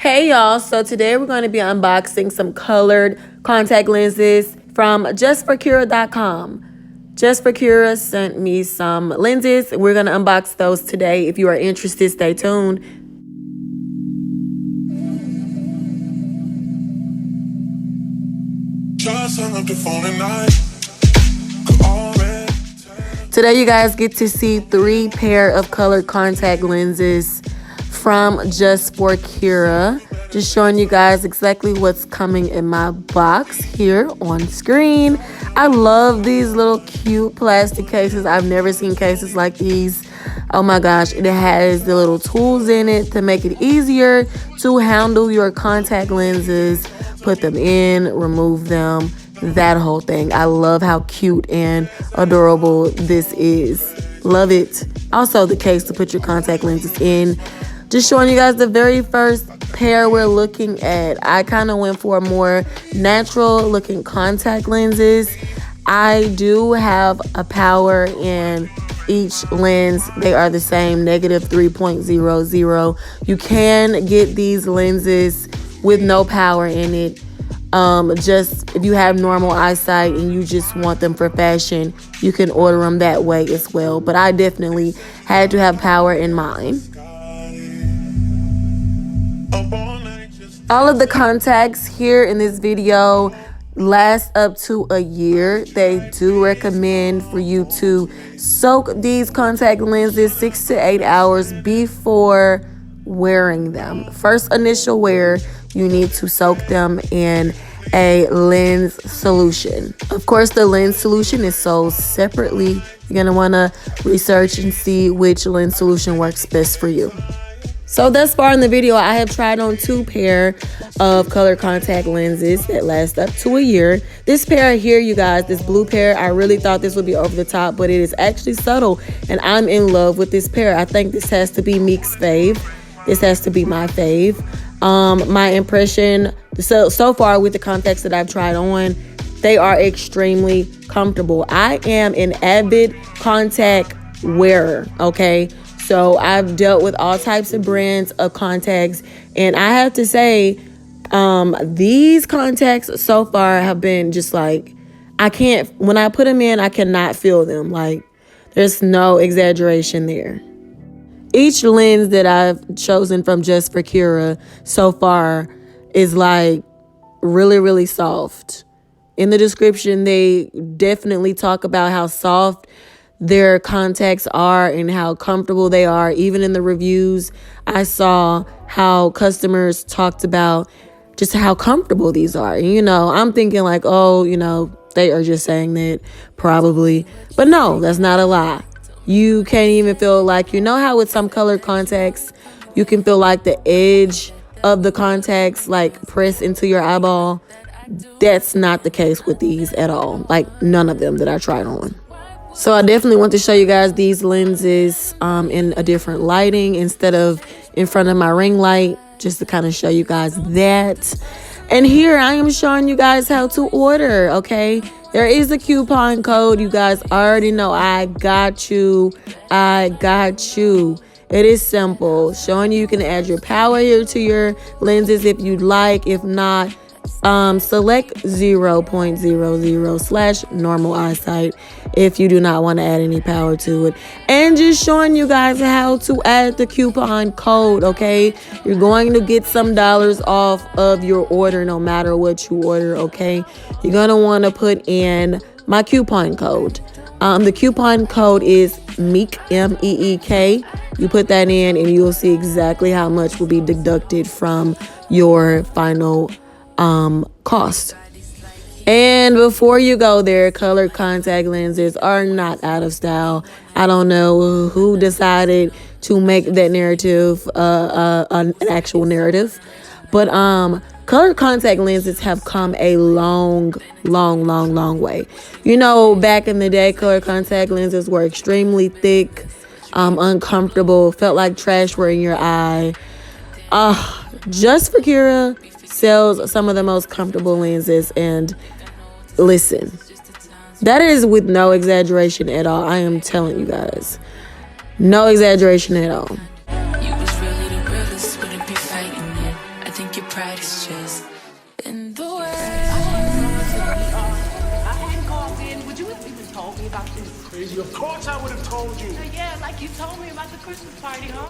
Hey y'all, so today we're going to be unboxing some colored contact lenses from JUST4KIRA.com. JUST4KIRA sent me some lenses. We're going to unbox those today. If you are interested, stay tuned. Today you guys get to see 3 pair of colored contact lenses from JUST4KIRA. Just showing you guys exactly what's coming in my box here on screen. I love these little cute plastic cases. I've never seen cases like these. Oh my gosh, it has the little tools in it to make it easier to handle your contact lenses, put them in, remove them, that whole thing. I love how cute and adorable this is. Love it. Also the case to put your contact lenses in. Just showing you guys the very first pair we're looking at. I kind of went for more natural looking contact lenses. I do have a power in each lens. They are the same, negative 3.00. You can get these lenses with no power in it. Just if you have normal eyesight and you just want them for fashion, you can order them that way as well. But I definitely had to have power in mine. All of the contacts here in this video last up to a year. They do recommend for you to soak these contact lenses 6 to 8 hours before wearing them. First initial wear, you need to soak them in a lens solution. Of course, the lens solution is sold separately. You're going to want to research and see which lens solution works best for you. So thus far in the video, I have tried on 2 pair of color contact lenses that last up to a year. This pair here, you guys, this blue pair, I really thought this would be over the top, but it is actually subtle, and I'm in love with this pair. I think this has to be Meek's fave. This has to be my fave. My impression so far with the contacts that I've tried on, they are extremely comfortable. I am an avid contact wearer, okay? So I've dealt with all types of brands of contacts, and I have to say, these contacts so far have been just like, when I put them in, I cannot feel them. Like, there's no exaggeration there. Each lens that I've chosen from JUST4KIRA so far is like really, really soft. In the description, they definitely talk about how soft their contacts are and how comfortable they are. Even in the reviews, I saw how customers talked about just how comfortable these are. And, you know, I'm thinking like, oh, you know, they are just saying that probably. But no, that's not a lie. You can't even feel like, you know how with some colored contacts, you can feel like the edge of the contacts like press into your eyeball. That's not the case with these at all. Like none of them that I tried on. So I definitely want to show you guys these lenses in a different lighting instead of in front of my ring light, just to kind of show you guys that. And here I am showing you guys how to order, okay? There is a coupon code. You guys already know. I got you. I got you. It is simple. Showing you can add your power here to your lenses if you'd like. If not, select 0.00/normal eyesight if you do not want to add any power to it. And just showing you guys how to add the coupon code, okay? You're going to get some dollars off of your order no matter what you order, okay? You're going to want to put in my coupon code. The coupon code is MEEK, M-E-E-K. You put that in and you'll see exactly how much will be deducted from your final cost. And before you go there, colored contact lenses are not out of style. I don't know who decided to make that narrative an actual narrative, but colored contact lenses have come a long way. You know, back in the day, colored contact lenses were extremely thick, uncomfortable, felt like trash were in your eye. JUST4KIRA sells some of the most comfortable lenses, and listen, that is with no exaggeration at all. I am telling you guys, no exaggeration at all. I think your pride is just in the way. I hadn't called in. Would you have even told me about this? Crazy. Of course I would have told you. Yeah, like you told me about the Christmas party, huh?